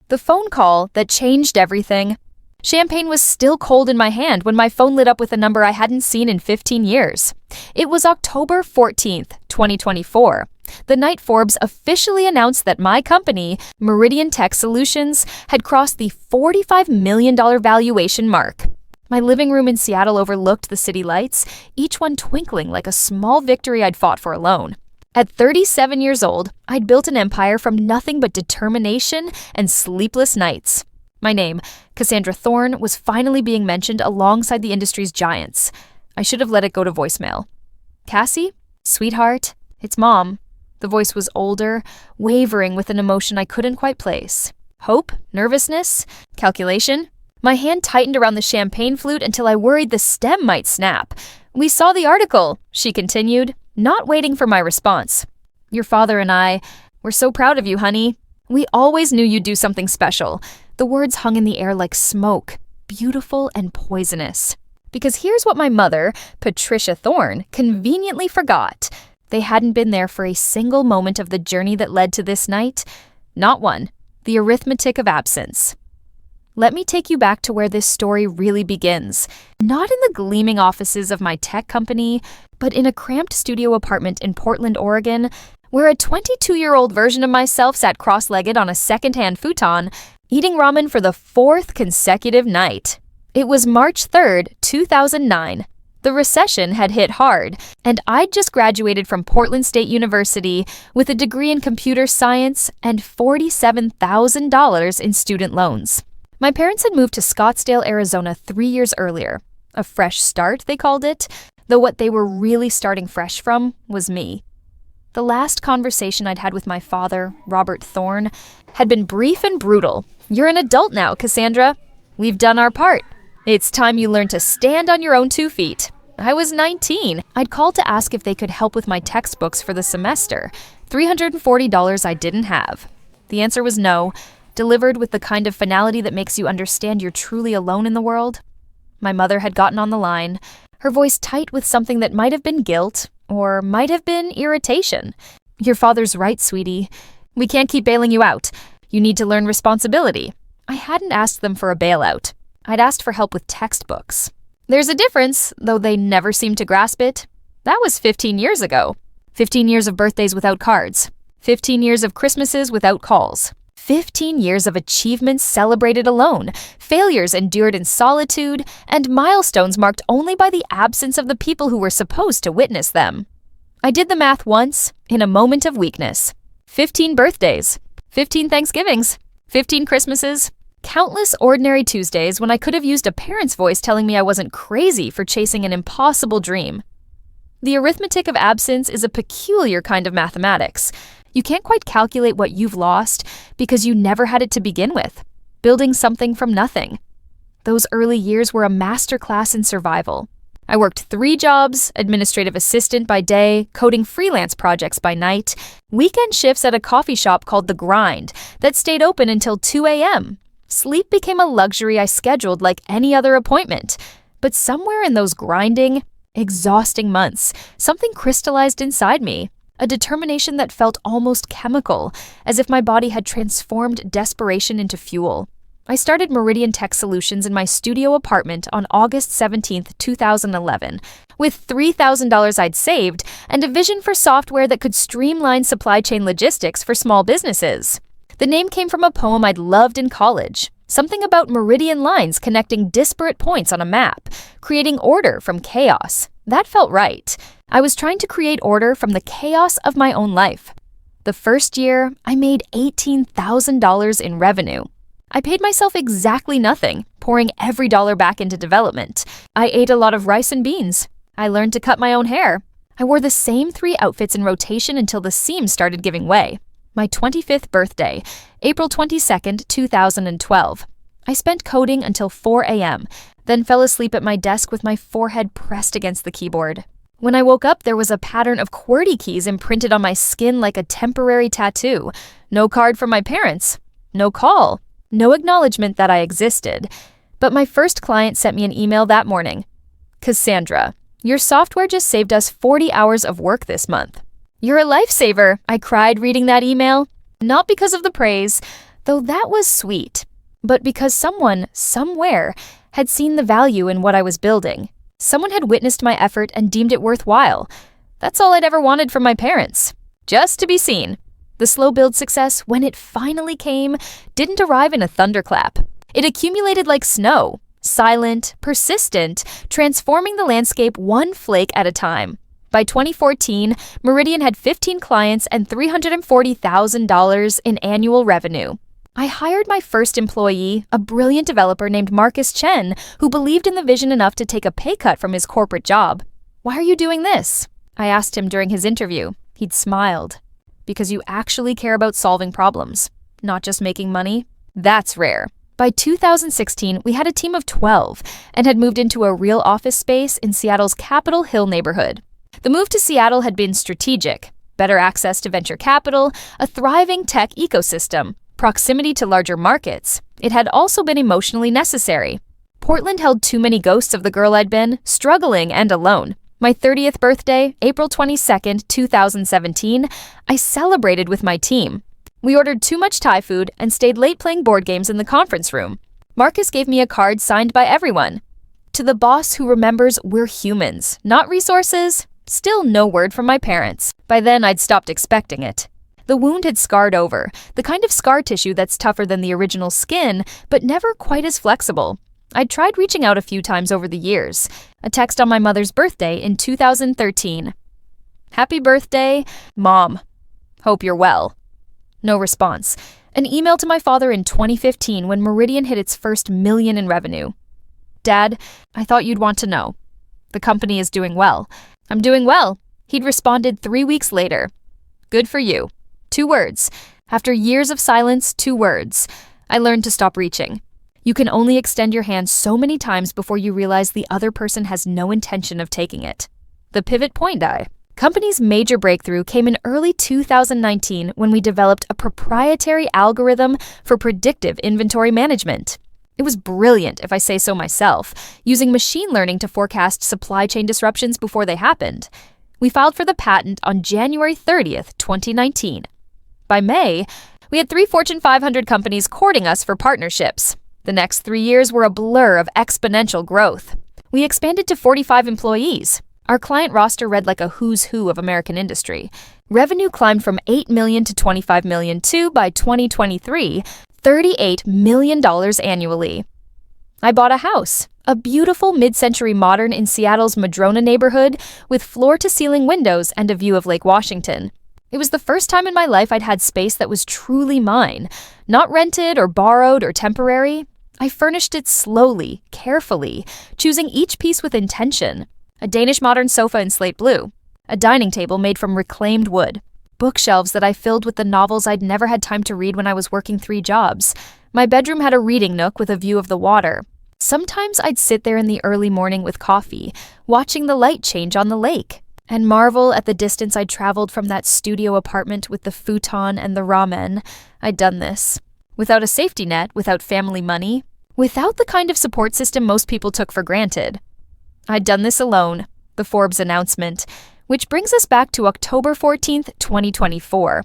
The phone call that changed everything. Champagne was still cold in my hand when my phone lit up with a number I hadn't seen in 15 years. It was October 14th, 2024, the night Forbes officially announced that my company, Meridian Tech Solutions, had crossed the $45 million valuation mark. My living room in Seattle overlooked the city lights, each one twinkling like a small victory I'd fought for alone. At 37 years old, I'd built an empire from nothing but determination and sleepless nights. My name, Cassandra Thorne, was finally being mentioned alongside the industry's giants. I should have let it go to voicemail. Cassie? Sweetheart? It's Mom. The voice was older, wavering with an emotion I couldn't quite place. Hope? Nervousness? Calculation? My hand tightened around the champagne flute until I worried the stem might snap. We saw the article, she continued, not waiting for my response. Your father and we're so proud of you, honey. We always knew you'd do something special. The words hung in the air like smoke, beautiful and poisonous. Because here's what my mother, Patricia Thorne, conveniently forgot. They hadn't been there for a single moment of the journey that led to this night. Not one. The arithmetic of absence. Let me take you back to where this story really begins. Not in the gleaming offices of my tech company, but in a cramped studio apartment in Portland, Oregon, where a 22-year-old version of myself sat cross-legged on a second-hand futon, eating ramen for the 4th consecutive night. It was March 3rd, 2009. The recession had hit hard, and I'd just graduated from Portland State University with a degree in computer science and $47,000 in student loans. My parents had moved to Scottsdale, Arizona 3 years earlier. A fresh start, they called it, though what they were really starting fresh from was me. The last conversation I'd had with my father, Robert Thorne, had been brief and brutal. You're an adult now, Cassandra. We've done our part. It's time you learn to stand on your own 2 feet. I was 19. I'd called to ask if they could help with my textbooks for the semester, $340 I didn't have. The answer was no, delivered with the kind of finality that makes you understand you're truly alone in the world. My mother had gotten on the line, her voice tight with something that might have been guilt, or might have been irritation. Your father's right, sweetie. We can't keep bailing you out. You need to learn responsibility. I hadn't asked them for a bailout. I'd asked for help with textbooks. There's a difference, though they never seemed to grasp it. That was 15 years ago. 15 years of birthdays without cards. 15 years of Christmases without calls. 15 years of achievements celebrated alone, failures endured in solitude, and milestones marked only by the absence of the people who were supposed to witness them. I did the math once, in a moment of weakness. 15 birthdays, 15 Thanksgivings, 15 Christmases, countless ordinary Tuesdays when I could have used a parent's voice telling me I wasn't crazy for chasing an impossible dream. The arithmetic of absence is a peculiar kind of mathematics. You can't quite calculate what you've lost because you never had it to begin with, building something from nothing. Those early years were a masterclass in survival. I worked 3 jobs, administrative assistant by day, coding freelance projects by night, weekend shifts at a coffee shop called The Grind that stayed open until 2 a.m. Sleep became a luxury I scheduled like any other appointment. But somewhere in those grinding, exhausting months, something crystallized inside me. A determination that felt almost chemical, as if my body had transformed desperation into fuel. I started Meridian Tech Solutions in my studio apartment on August 17, 2011, with $3,000 I'd saved and a vision for software that could streamline supply chain logistics for small businesses. The name came from a poem I'd loved in college, something about meridian lines connecting disparate points on a map, creating order from chaos. That felt right. I was trying to create order from the chaos of my own life. The first year, I made $18,000 in revenue. I paid myself exactly nothing, pouring every dollar back into development. I ate a lot of rice and beans. I learned to cut my own hair. I wore the same 3 outfits in rotation until the seams started giving way. My 25th birthday, April 22nd, 2012. I spent coding until 4 a.m., then fell asleep at my desk with my forehead pressed against the keyboard. When I woke up, there was a pattern of QWERTY keys imprinted on my skin like a temporary tattoo. No card from my parents. No call. No acknowledgement that I existed. But my first client sent me an email that morning. Cassandra, your software just saved us 40 hours of work this month. You're a lifesaver, I cried reading that email. Not because of the praise. though that was sweet. But because someone, somewhere, had seen the value in what I was building. Someone had witnessed my effort and deemed it worthwhile. That's all I'd ever wanted from my parents. Just to be seen. The slow build success, when it finally came, didn't arrive in a thunderclap. It accumulated like snow, silent, persistent, transforming the landscape one flake at a time. By 2014, Meridian had 15 clients and $340,000 in annual revenue. I hired my first employee, a brilliant developer named Marcus Chen, who believed in the vision enough to take a pay cut from his corporate job. "Why are you doing this?" I asked him during his interview. He'd smiled. "Because you actually care about solving problems, not just making money." That's rare. By 2016, we had a team of 12 and had moved into a real office space in Seattle's Capitol Hill neighborhood. The move to Seattle had been strategic. Better access to venture capital, a thriving tech ecosystem, proximity to larger markets. It had also been emotionally necessary. Portland held too many ghosts of the girl I'd been, struggling and alone. My 30th birthday, April 22nd, 2017, I celebrated with my team. We ordered too much Thai food and stayed late playing board games in the conference room. Marcus gave me a card signed by everyone. To the boss who remembers we're humans, not resources. Still no word from my parents. By then, I'd stopped expecting it. The wound had scarred over, the kind of scar tissue that's tougher than the original skin, but never quite as flexible. I'd tried reaching out a few times over the years. A text on my mother's birthday in 2013. "Happy birthday, Mom. Hope you're well." No response. An email to my father in 2015 when Meridian hit its first million in revenue. "Dad, I thought you'd want to know. The company is doing well." "I'm doing well." He'd responded 3 weeks later. "Good for you." 2 words. After years of silence, 2 words. I learned to stop reaching. You can only extend your hand so many times before you realize the other person has no intention of taking it. The pivot point die. Company's major breakthrough came in early 2019 when we developed a proprietary algorithm for predictive inventory management. It was brilliant, if I say so myself, using machine learning to forecast supply chain disruptions before they happened. We filed for the patent on January 30th, 2019. By May, we had 3 Fortune 500 companies courting us for partnerships. The next 3 years were a blur of exponential growth. We expanded to 45 employees. Our client roster read like a who's who of American industry. Revenue climbed from $8 million to $25 million to, by 2023, $38 million annually. I bought a house, a beautiful mid-century modern in Seattle's Madrona neighborhood with floor-to-ceiling windows and a view of Lake Washington. It was the first time in my life I'd had space that was truly mine, not rented or borrowed or temporary. I furnished it slowly, carefully, choosing each piece with intention. A Danish modern sofa in slate blue, a dining table made from reclaimed wood, bookshelves that I filled with the novels I'd never had time to read when I was working 3 jobs. My bedroom had a reading nook with a view of the water. Sometimes I'd sit there in the early morning with coffee, watching the light change on the lake, and marvel at the distance I'd traveled from that studio apartment with the futon and the ramen. I'd done this. Without a safety net, without family money, without the kind of support system most people took for granted. I'd done this alone, the Forbes announcement, which brings us back to October 14th, 2024.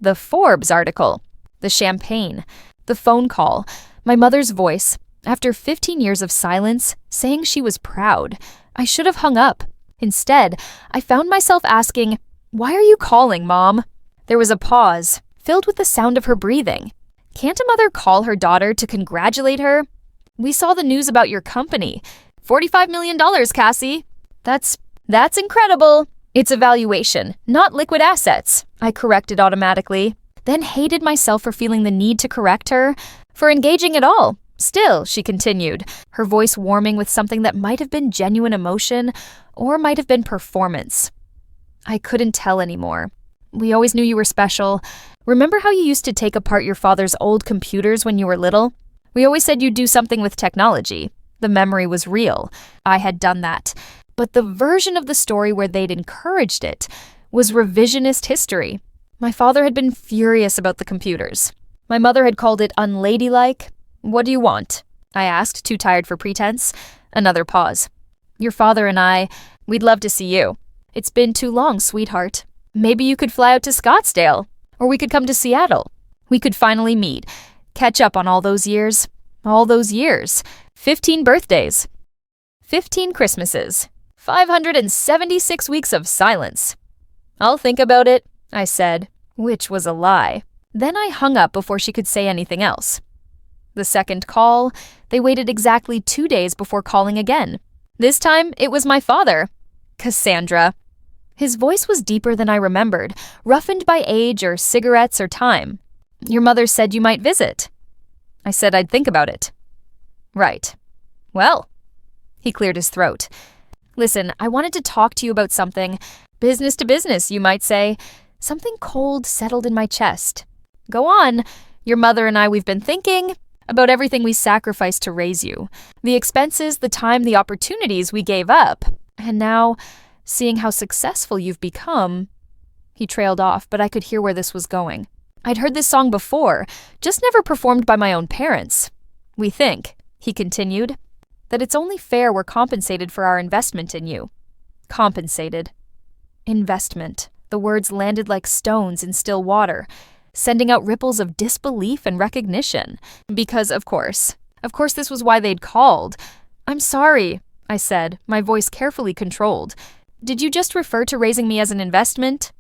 The Forbes article, the champagne, the phone call, my mother's voice, after 15 years of silence, saying she was proud. I should have hung up. Instead, I found myself asking, "Why are you calling, Mom?" There was a pause, filled with the sound of her breathing. Can't a mother call her daughter to congratulate her? "We saw the news about your company. $45 million, Cassie." That's incredible." "It's a valuation, not liquid assets," I corrected automatically, then hated myself for feeling the need to correct her, for engaging at all. "Still," she continued, her voice warming with something that might have been genuine emotion or might have been performance. I couldn't tell anymore. "We always knew you were special. Remember how you used to take apart your father's old computers when you were little? We always said you'd do something with technology." The memory was real. I had done that. But the version of the story where they'd encouraged it was revisionist history. My father had been furious about the computers. My mother had called it unladylike. "What do you want?" I asked, too tired for pretense. Another pause. "Your father and we'd love to see you." "It's been too long, sweetheart. Maybe you could fly out to Scottsdale, or we could come to Seattle. We could finally meet. Catch up on all those years. All those years. 15 birthdays. 15 Christmases. 576 weeks of silence. I'll think about it, I said, which was a lie. Then I hung up before she could say anything else. The second call, they waited exactly 2 days before calling again. This time, it was my father. Cassandra. His voice was deeper than I remembered, roughened by age or cigarettes or time. Your mother said you might visit. I said I'd think about it. Right. Well. He cleared his throat. Listen, I wanted to talk to you about something. Business to business, you might say. Something cold settled in my chest. Go on. Your mother and I, we've been thinking about everything we sacrificed to raise you. The expenses, the time, the opportunities we gave up. And now, seeing how successful you've become. He trailed off, but I could hear where this was going. I'd heard this song before, just never performed by my own parents. We think, he continued, that it's only fair we're compensated for our investment in you. Compensated. Investment. The words landed like stones in still water, sending out ripples of disbelief and recognition. Because, of course this was why they'd called. I'm sorry, I said, my voice carefully controlled. Did you just refer to raising me as an investment?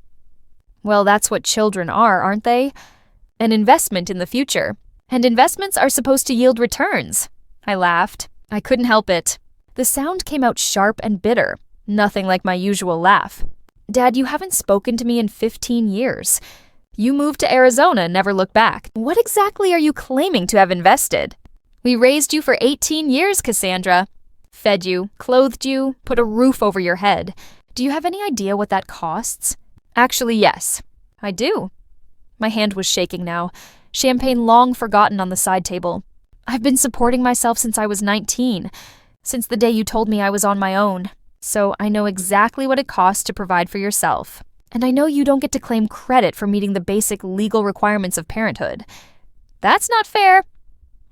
Well, that's what children are, aren't they? An investment in the future. And investments are supposed to yield returns. I laughed. I couldn't help it. The sound came out sharp and bitter, nothing like my usual laugh. Dad, you haven't spoken to me in 15 years. You moved to Arizona and never looked back. What exactly are you claiming to have invested? We raised you for 18 years, Cassandra. Fed you, clothed you, put a roof over your head. Do you have any idea what that costs? Actually, yes. I do. My hand was shaking now, champagne long forgotten on the side table. I've been supporting myself since I was 19, since the day you told me I was on my own. So I know exactly what it costs to provide for yourself. And I know you don't get to claim credit for meeting the basic legal requirements of parenthood. That's not fair.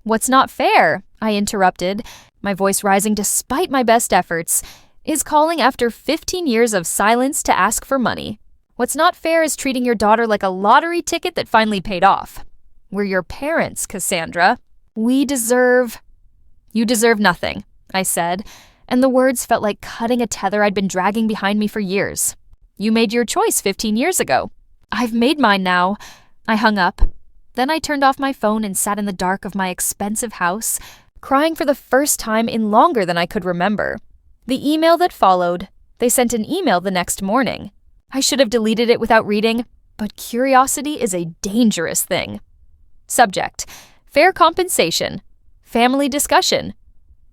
What's not fair, I interrupted, my voice rising despite my best efforts, is calling after 15 years of silence to ask for money. What's not fair is treating your daughter like a lottery ticket that finally paid off. We're your parents, Cassandra. You deserve nothing, I said, and the words felt like cutting a tether I'd been dragging behind me for years. You made your choice 15 years ago. I've made mine now. I hung up. Then I turned off my phone and sat in the dark of my expensive house, crying for the first time in longer than I could remember. The email that followed, they sent an email the next morning. I should have deleted it without reading, but curiosity is a dangerous thing. Subject: fair compensation. Family discussion.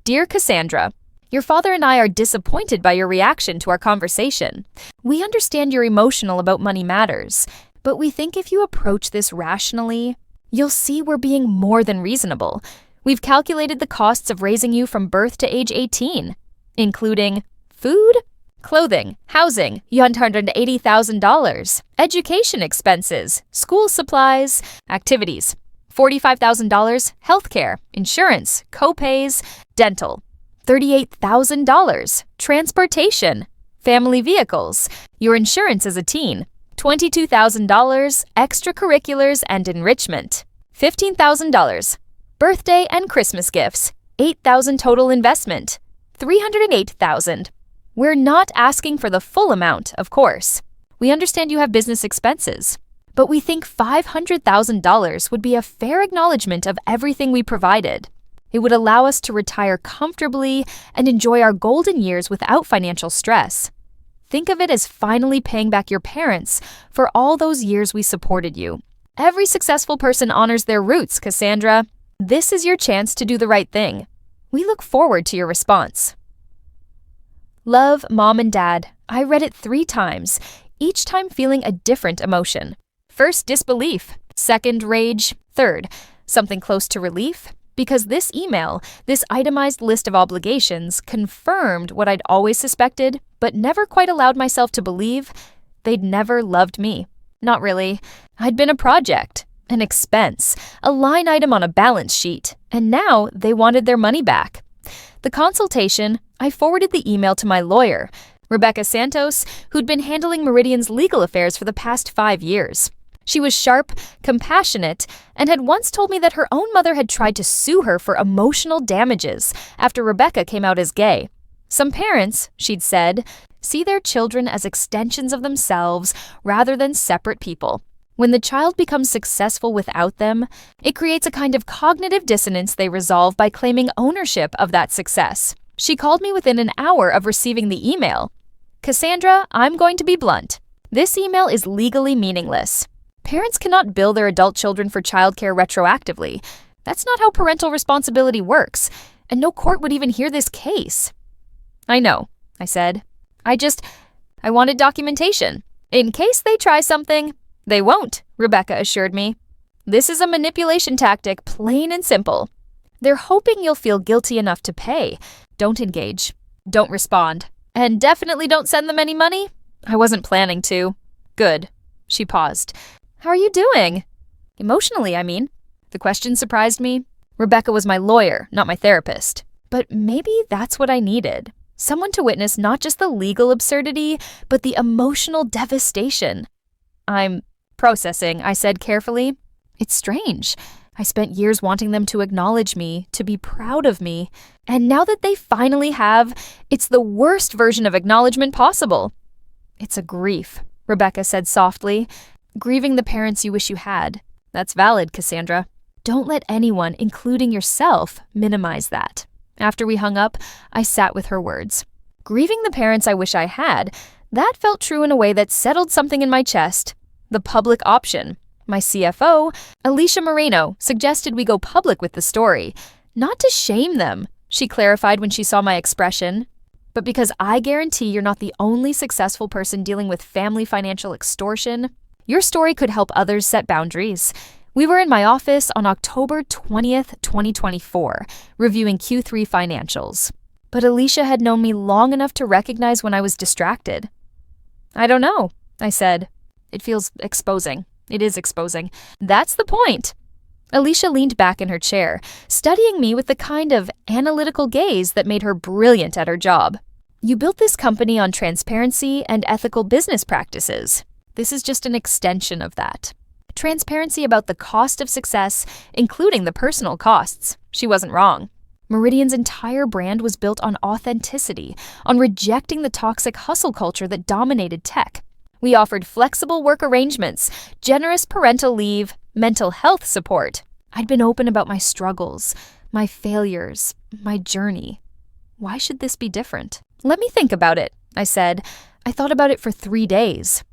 Dear Cassandra, your father and I are disappointed by your reaction to our conversation. We understand you're emotional about money matters, but we think if you approach this rationally, you'll see we're being more than reasonable. We've calculated the costs of raising you from birth to age 18, including food, clothing, housing, $180,000, education expenses, school supplies, activities, $45,000, healthcare, insurance, co-pays, dental, $38,000, transportation, family vehicles, your insurance as a teen, $22,000, extracurriculars and enrichment, $15,000, birthday and Christmas gifts, $8,000 total investment, $308,000. We're not asking for the full amount, of course. We understand you have business expenses, but we think $500,000 would be a fair acknowledgement of everything we provided. It would allow us to retire comfortably and enjoy our golden years without financial stress. Think of it as finally paying back your parents for all those years we supported you. Every successful person honors their roots, Cassandra. This is your chance to do the right thing. We look forward to your response. Love, Mom and Dad. I read it 3 times, each time feeling a different emotion. First, disbelief. Second, rage. Third, something close to relief. Because this email, this itemized list of obligations, confirmed what I'd always suspected, but never quite allowed myself to believe. They'd never loved me. Not really. I'd been a project, an expense, a line item on a balance sheet, and now they wanted their money back. The consultation, I forwarded the email to my lawyer, Rebecca Santos, who'd been handling Meridian's legal affairs for the past 5 years. She was sharp, compassionate, and had once told me that her own mother had tried to sue her for emotional damages after Rebecca came out as gay. Some parents, she'd said, see their children as extensions of themselves rather than separate people. When the child becomes successful without them, it creates a kind of cognitive dissonance they resolve by claiming ownership of that success. She called me within an hour of receiving the email. Cassandra, I'm going to be blunt. This email is legally meaningless. Parents cannot bill their adult children for childcare retroactively. That's not how parental responsibility works, and no court would even hear this case. I know, I said. I wanted documentation. In case they try something, they won't, Rebecca assured me. This is a manipulation tactic, plain and simple. They're hoping you'll feel guilty enough to pay. Don't engage. Don't respond. And definitely don't send them any money. I wasn't planning to. Good. She paused. How are you doing? Emotionally, I mean. The question surprised me. Rebecca was my lawyer, not my therapist. But maybe that's what I needed. Someone to witness not just the legal absurdity, but the emotional devastation. I'm processing, I said carefully. It's strange. I spent years wanting them to acknowledge me, to be proud of me. And now that they finally have, it's the worst version of acknowledgement possible. It's a grief, Rebecca said softly. Grieving the parents you wish you had. That's valid, Cassandra. Don't let anyone, including yourself, minimize that. After we hung up, I sat with her words. Grieving the parents I wish I had, that felt true in a way that settled something in my chest. The public option. My CFO, Alicia Moreno, suggested we go public with the story. Not to shame them, she clarified when she saw my expression, but because I guarantee you're not the only successful person dealing with family financial extortion. Your story could help others set boundaries. We were in my office on October 20th, 2024, reviewing Q3 financials. But Alicia had known me long enough to recognize when I was distracted. I don't know, I said. It feels exposing. It is exposing. That's the point. Alicia leaned back in her chair, studying me with the kind of analytical gaze that made her brilliant at her job. You built this company on transparency and ethical business practices. This is just an extension of that. Transparency about the cost of success, including the personal costs. She wasn't wrong. Meridian's entire brand was built on authenticity, on rejecting the toxic hustle culture that dominated tech. We offered flexible work arrangements, generous parental leave, mental health support. I'd been open about my struggles, my failures, my journey. Why should this be different? Let me think about it, I said. I thought about it for 3 days.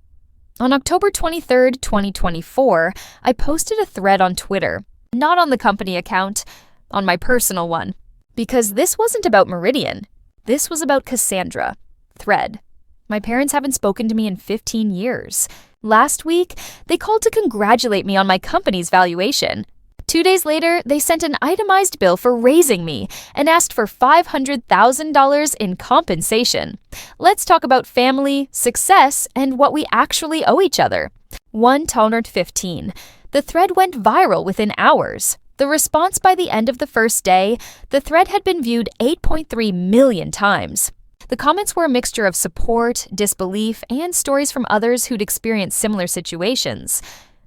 On October 23rd, 2024, I posted a thread on Twitter, not on the company account, on my personal one. Because this wasn't about Meridian. This was about Cassandra. Thread. My parents haven't spoken to me in 15 years. Last week, they called to congratulate me on my company's valuation. 2 days later, they sent an itemized bill for raising me and asked for $500,000 in compensation. Let's talk about family, success, and what we actually owe each other. 1:15. The thread went viral within hours. The response by the end of the first day, the thread had been viewed 8.3 million times. The comments were a mixture of support, disbelief, and stories from others who'd experienced similar situations.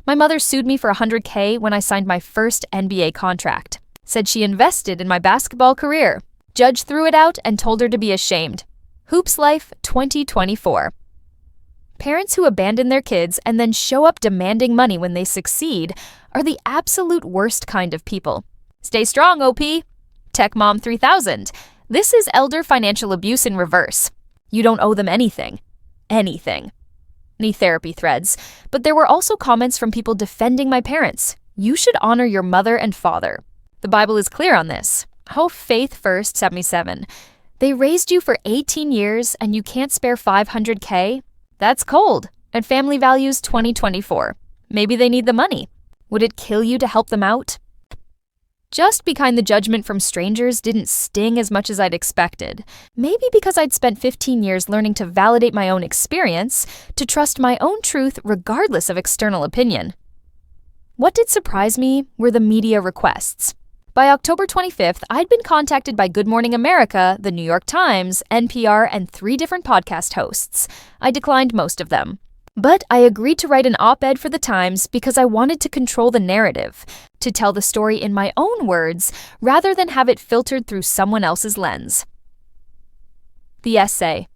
My mother sued me for $100K when I signed my first NBA contract. Said she invested in my basketball career. Judge threw it out and told her to be ashamed. Hoops Life 2024. Parents who abandon their kids and then show up demanding money when they succeed are the absolute worst kind of people. Stay strong, OP. Tech Mom 3000. This is elder financial abuse in reverse. You don't owe them anything. Anything. Any therapy threads, but there were also comments from people defending my parents. You should honor your mother and father. The Bible is clear on this. Oh, Faith First 77. They raised you for 18 years and you can't spare $500K? That's cold. And Family Values 2024. Maybe they need the money. Would it kill you to help them out? Just behind the judgment from strangers didn't sting as much as I'd expected. Maybe because I'd spent 15 years learning to validate my own experience, to trust my own truth regardless of external opinion. What did surprise me were the media requests. By October 25th, I'd been contacted by Good Morning America, The New York Times, NPR, and 3 different podcast hosts. I declined most of them. But I agreed to write an op-ed for the Times because I wanted to control the narrative, to tell the story in my own words rather than have it filtered through someone else's lens. The essay.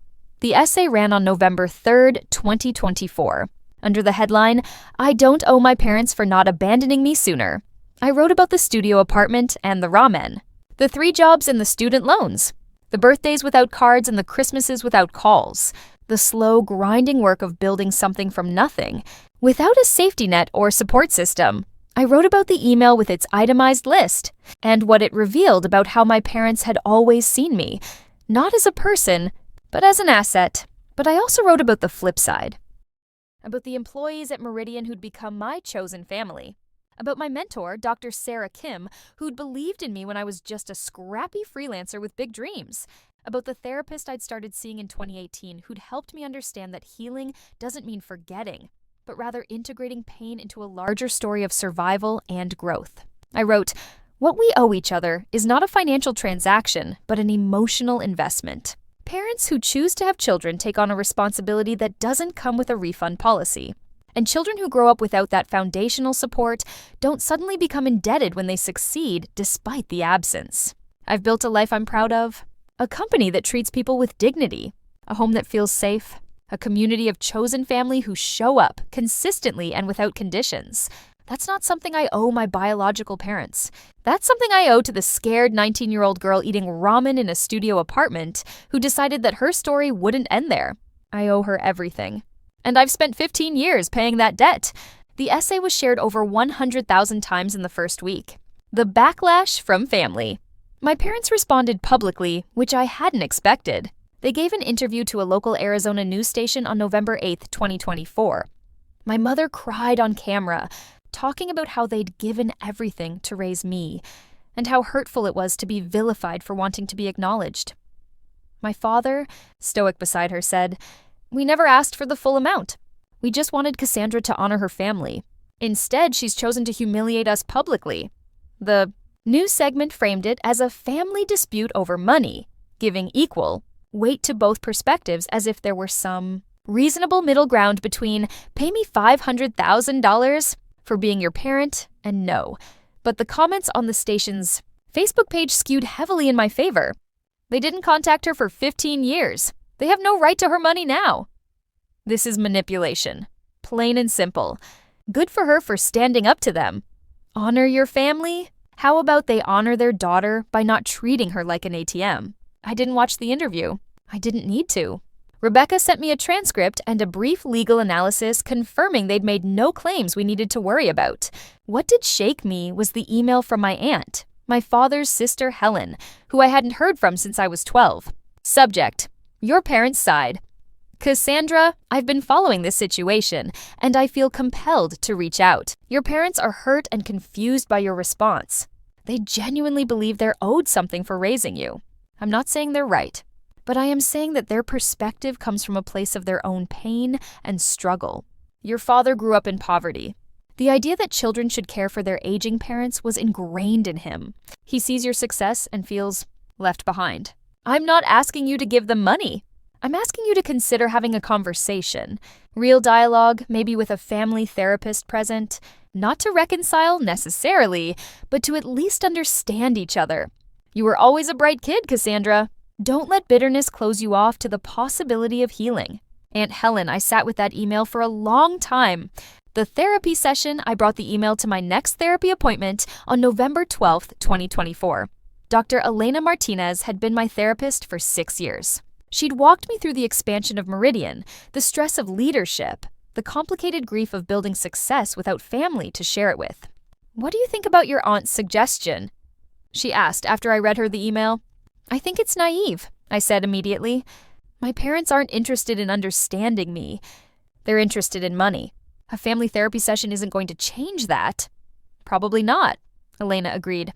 The essay ran on November 3rd, 2024. Under the headline, "I don't owe my parents for not abandoning me sooner." I wrote about the studio apartment and the ramen, the 3 jobs and the student loans, the birthdays without cards and the Christmases without calls, the slow, grinding work of building something from nothing, without a safety net or support system. I wrote about the email with its itemized list, and what it revealed about how my parents had always seen me, not as a person, but as an asset. But I also wrote about the flip side. About the employees at Meridian who'd become my chosen family. About my mentor, Dr. Sarah Kim, who'd believed in me when I was just a scrappy freelancer with big dreams. About the therapist I'd started seeing in 2018 who'd helped me understand that healing doesn't mean forgetting, but rather integrating pain into a larger story of survival and growth. I wrote, "What we owe each other is not a financial transaction, but an emotional investment." Parents who choose to have children take on a responsibility that doesn't come with a refund policy. And children who grow up without that foundational support don't suddenly become indebted when they succeed despite the absence. I've built a life I'm proud of, a company that treats people with dignity, a home that feels safe, a community of chosen family who show up consistently and without conditions. That's not something I owe my biological parents. That's something I owe to the scared 19-year-old girl eating ramen in a studio apartment who decided that her story wouldn't end there. I owe her everything. And I've spent 15 years paying that debt. The essay was shared over 100,000 times in the first week. The backlash from family. My parents responded publicly, which I hadn't expected. They gave an interview to a local Arizona news station on November 8th, 2024. My mother cried on camera, talking about how they'd given everything to raise me, and how hurtful it was to be vilified for wanting to be acknowledged. My father, stoic beside her, said, "We never asked for the full amount. We just wanted Cassandra to honor her family. Instead, she's chosen to humiliate us publicly." The news segment framed it as a family dispute over money, giving equal weight to both perspectives as if there were some reasonable middle ground between "pay me $500,000 for being your parent" and "no." But the comments on the station's Facebook page skewed heavily in my favor. They didn't contact her for 15 years. They have no right to her money now. This is manipulation. Plain and simple. Good for her for standing up to them. Honor your family? How about they honor their daughter by not treating her like an ATM? I didn't watch the interview. I didn't need to. Rebecca sent me a transcript and a brief legal analysis confirming they'd made no claims we needed to worry about. What did shake me was the email from my aunt, my father's sister Helen, who I hadn't heard from since I was 12. Subject: your parents' side. Cassandra, I've been following this situation, and I feel compelled to reach out. Your parents are hurt and confused by your response. They genuinely believe they're owed something for raising you. I'm not saying they're right, but I am saying that their perspective comes from a place of their own pain and struggle. Your father grew up in poverty. The idea that children should care for their aging parents was ingrained in him. He sees your success and feels left behind. I'm not asking you to give them money. I'm asking you to consider having a conversation. Real dialogue, maybe with a family therapist present. Not to reconcile necessarily, but to at least understand each other. You were always a bright kid, Cassandra. Don't let bitterness close you off to the possibility of healing. Aunt Helen, I sat with that email for a long time. The therapy session, I brought the email to my next therapy appointment on November 12th, 2024. Dr. Elena Martinez had been my therapist for 6 years. She'd walked me through the expansion of Meridian, the stress of leadership, the complicated grief of building success without family to share it with. "What do you think about your aunt's suggestion?" she asked after I read her the email. "I think it's naive," I said immediately. My parents aren't interested in understanding me. They're interested in money. A family therapy session isn't going to change that. Probably not, Elena agreed.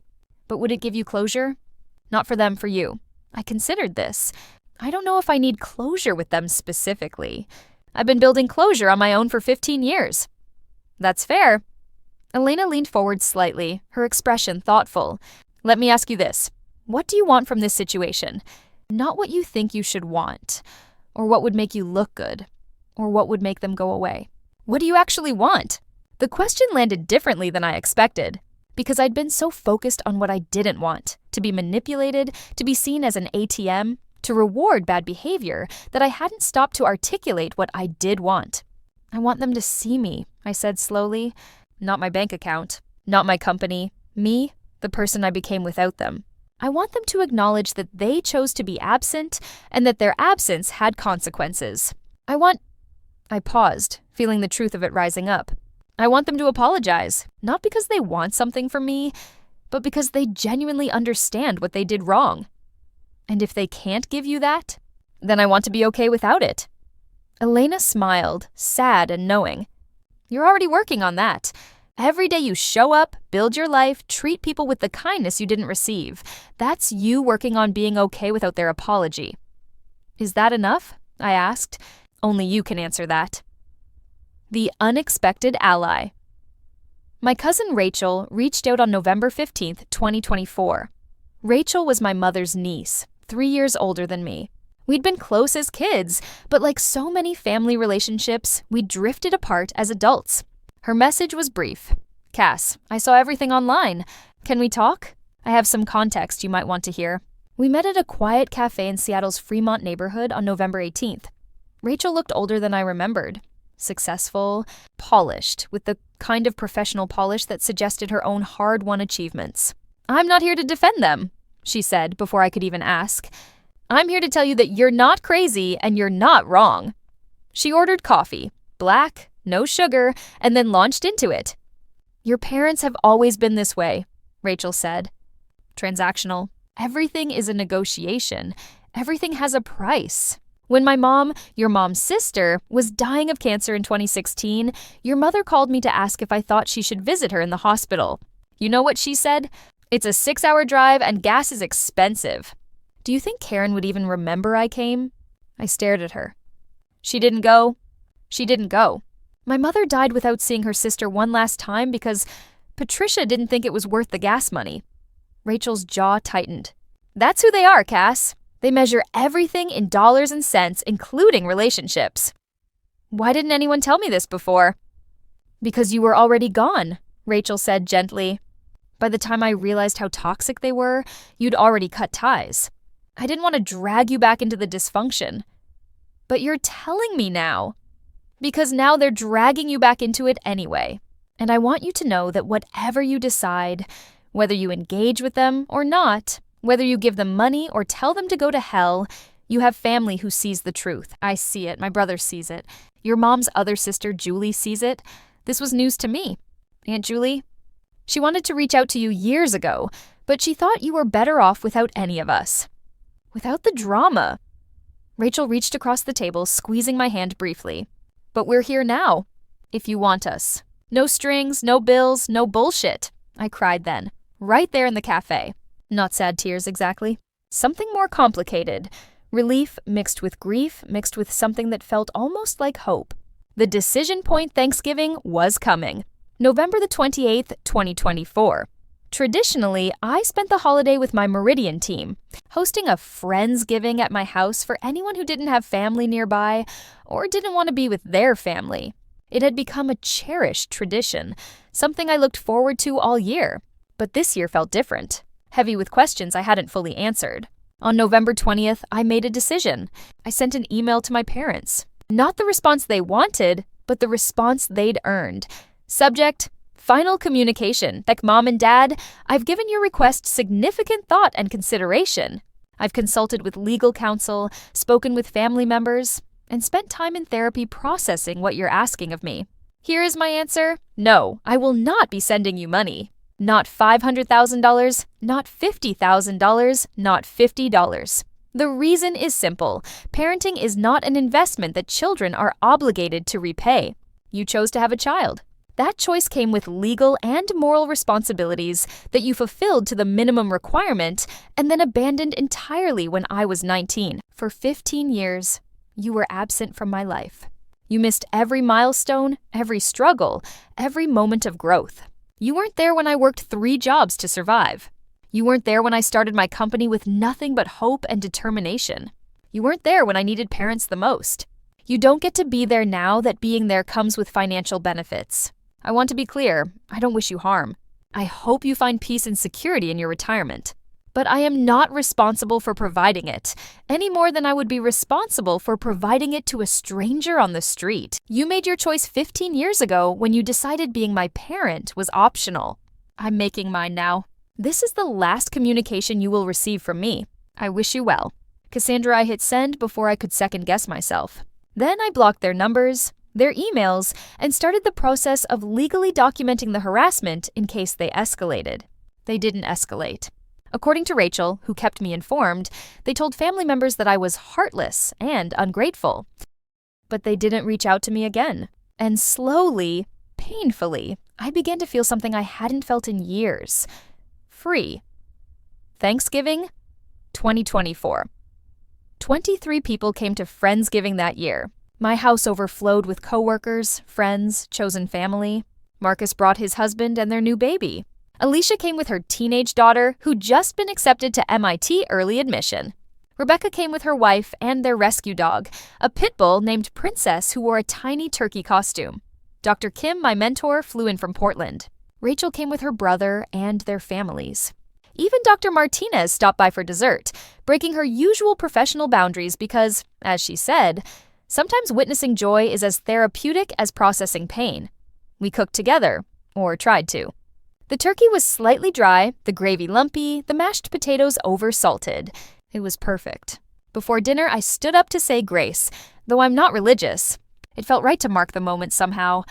But would it give you closure? Not for them, for you. I considered this. I don't know if I need closure with them specifically. I've been building closure on my own for 15 years. That's fair. Elena leaned forward slightly, her expression thoughtful. Let me ask you this. What do you want from this situation? Not what you think you should want, or what would make you look good. Or what would make them go away? What do you actually want? The question landed differently than I expected, because I'd been so focused on what I didn't want, to be manipulated, to be seen as an ATM, to reward bad behavior, that I hadn't stopped to articulate what I did want. I want them to see me, I said slowly. Not my bank account, not my company, me, the person I became without them. I want them to acknowledge that they chose to be absent and that their absence had consequences. I paused, feeling the truth of it rising up. I want them to apologize, not because they want something from me, but because they genuinely understand what they did wrong. And if they can't give you that, then I want to be okay without it. Elena smiled, sad and knowing. You're already working on that. Every day you show up, build your life, treat people with the kindness you didn't receive. That's you working on being okay without their apology. Is that enough? I asked. Only you can answer that. The unexpected ally. My cousin Rachel reached out on November 15th, 2024. Rachel was my mother's niece, 3 years older than me. We'd been close as kids, but like so many family relationships, we drifted apart as adults. Her message was brief. Cass, I saw everything online. Can we talk? I have some context you might want to hear. We met at a quiet cafe in Seattle's Fremont neighborhood on November 18th. Rachel looked older than I remembered. Successful, polished, with the kind of professional polish that suggested her own hard-won achievements. I'm not here to defend them, she said before I could even ask. I'm here to tell you that you're not crazy and you're not wrong. She ordered coffee, black, no sugar, and then launched into it. Your parents have always been this way, Rachel said. Transactional. Everything is a negotiation. Everything has a price. When my mom, your mom's sister, was dying of cancer in 2016, your mother called me to ask if I thought she should visit her in the hospital. You know what she said? It's a 6-hour drive and gas is expensive. Do you think Karen would even remember I came? I stared at her. She didn't go. She didn't go. My mother died without seeing her sister one last time because Patricia didn't think it was worth the gas money. Rachel's jaw tightened. That's who they are, Cass. They measure everything in dollars and cents, including relationships. Why didn't anyone tell me this before? Because you were already gone, Rachel said gently. By the time I realized how toxic they were, you'd already cut ties. I didn't want to drag you back into the dysfunction. But you're telling me now. Because now they're dragging you back into it anyway. And I want you to know that whatever you decide, whether you engage with them or not, whether you give them money or tell them to go to hell, you have family who sees the truth. I see it. My brother sees it. Your mom's other sister, Julie, sees it. This was news to me. Aunt Julie, she wanted to reach out to you years ago, but she thought you were better off without any of us. Without the drama. Rachel reached across the table, squeezing my hand briefly. But we're here now, if you want us. No strings, no bills, no bullshit, I cried then, right there in the cafe. Not sad tears exactly. Something more complicated. Relief mixed with grief, mixed with something that felt almost like hope. The decision point Thanksgiving was coming. November the 28th, 2024. Traditionally, I spent the holiday with my Meridian team, hosting a Friendsgiving at my house for anyone who didn't have family nearby or didn't want to be with their family. It had become a cherished tradition, something I looked forward to all year. But this year felt different, heavy with questions I hadn't fully answered. On November 20th, I made a decision. I sent an email to my parents. Not the response they wanted, but the response they'd earned. Subject: final communication. Like Mom and Dad, I've given your request significant thought and consideration. I've consulted with legal counsel, spoken with family members, and spent time in therapy processing what you're asking of me. Here is my answer. No, I will not be sending you money. Not $500,000, not $50,000, not $50. The reason is simple. Parenting is not an investment that children are obligated to repay. You chose to have a child. That choice came with legal and moral responsibilities that you fulfilled to the minimum requirement and then abandoned entirely when I was 19. For 15 years, you were absent from my life. You missed every milestone, every struggle, every moment of growth. You weren't there when I worked 3 jobs to survive. You weren't there when I started my company with nothing but hope and determination. You weren't there when I needed parents the most. You don't get to be there now that being there comes with financial benefits. I want to be clear, I don't wish you harm. I hope you find peace and security in your retirement. But I am not responsible for providing it, any more than I would be responsible for providing it to a stranger on the street. You made your choice 15 years ago when you decided being my parent was optional. I'm making mine now. This is the last communication you will receive from me. I wish you well. Cassandra, I hit send before I could second guess myself. Then I blocked their numbers, their emails, and started the process of legally documenting the harassment in case they escalated. They didn't escalate. According to Rachel, who kept me informed, they told family members that I was heartless and ungrateful. But they didn't reach out to me again. And slowly, painfully, I began to feel something I hadn't felt in years. Free. Thanksgiving, 2024. 23 people came to Friendsgiving that year. My house overflowed with coworkers, friends, chosen family. Marcus brought his husband and their new baby. Alicia came with her teenage daughter, who'd just been accepted to MIT early admission. Rebecca came with her wife and their rescue dog, a pit bull named Princess who wore a tiny turkey costume. Dr. Kim, my mentor, flew in from Portland. Rachel came with her brother and their families. Even Dr. Martinez stopped by for dessert, breaking her usual professional boundaries because, as she said, sometimes witnessing joy is as therapeutic as processing pain. We cooked together, or tried to. The turkey was slightly dry, the gravy lumpy, the mashed potatoes over-salted. It was perfect. Before dinner, I stood up to say grace, though I'm not religious. It felt right to mark the moment somehow.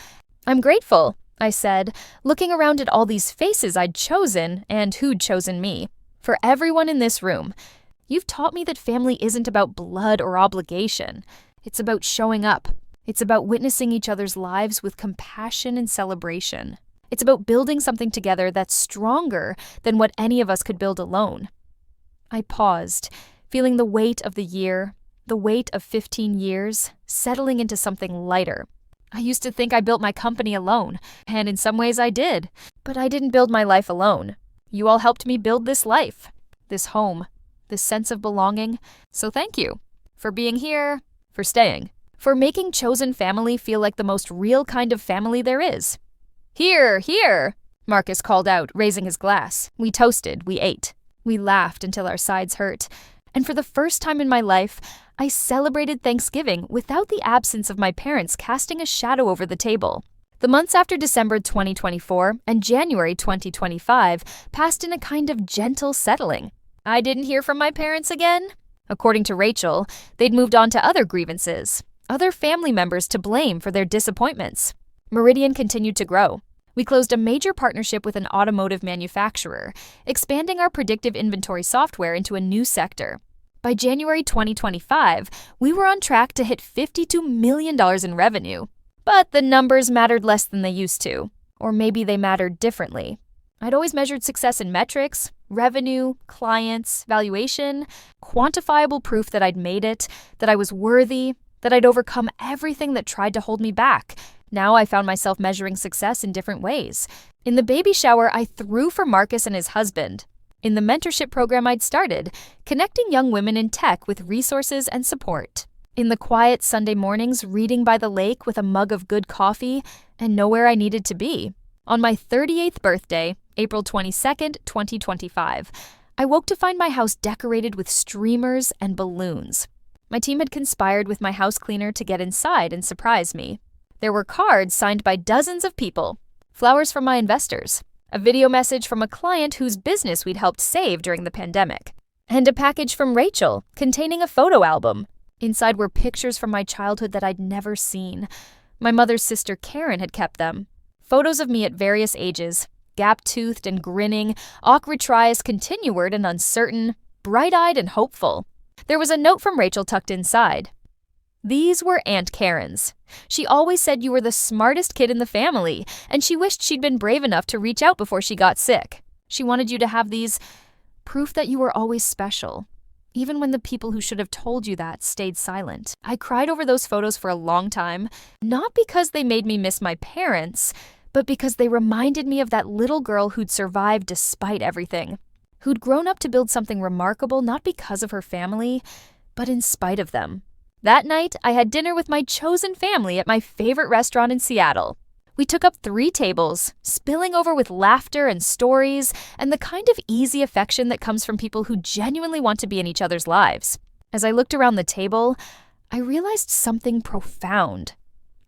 I'm grateful, I said, looking around at all these faces I'd chosen and who'd chosen me. For everyone in this room, you've taught me that family isn't about blood or obligation. It's about showing up. It's about witnessing each other's lives with compassion and celebration. It's about building something together that's stronger than what any of us could build alone. I paused, feeling the weight of the year, the weight of 15 years, settling into something lighter. I used to think I built my company alone, and in some ways I did. But I didn't build my life alone. You all helped me build this life, this home, this sense of belonging. So thank you for being here, for staying, for making chosen family feel like the most real kind of family there is. Here, here, Marcus called out, raising his glass. We toasted, we ate. We laughed until our sides hurt. And for the first time in my life, I celebrated Thanksgiving without the absence of my parents casting a shadow over the table. The months after December 2024 and January 2025 passed in a kind of gentle settling. I didn't hear from my parents again. According to Rachel, they'd moved on to other grievances, other family members to blame for their disappointments. Meridian continued to grow. We closed a major partnership with an automotive manufacturer, expanding our predictive inventory software into a new sector. By January 2025, we were on track to hit $52 million in revenue. But the numbers mattered less than they used to. Or maybe they mattered differently. I'd always measured success in metrics, revenue, clients, valuation, quantifiable proof that I'd made it, that I was worthy, that I'd overcome everything that tried to hold me back. Now I found myself measuring success in different ways. In the baby shower, I threw for Marcus and his husband. In the mentorship program I'd started, connecting young women in tech with resources and support. In the quiet Sunday mornings, reading by the lake with a mug of good coffee, and nowhere I needed to be. On my 38th birthday, April 22nd, 2025, I woke to find my house decorated with streamers and balloons. My team had conspired with my house cleaner to get inside and surprise me. There were cards signed by dozens of people, flowers from my investors, a video message from a client whose business we'd helped save during the pandemic, and a package from Rachel containing a photo album. Inside were pictures from my childhood that I'd never seen. My mother's sister Karen had kept them. Photos of me at various ages, gap-toothed and grinning, awkward tries continued and uncertain, bright-eyed and hopeful. There was a note from Rachel tucked inside. These were Aunt Karen's. She always said you were the smartest kid in the family, and she wished she'd been brave enough to reach out before she got sick. She wanted you to have these proof that you were always special, even when the people who should have told you that stayed silent. I cried over those photos for a long time, not because they made me miss my parents, but because they reminded me of that little girl who'd survived despite everything, who'd grown up to build something remarkable not because of her family, but in spite of them. That night, I had dinner with my chosen family at my favorite restaurant in Seattle. We took up 3 tables, spilling over with laughter and stories, and the kind of easy affection that comes from people who genuinely want to be in each other's lives. As I looked around the table, I realized something profound.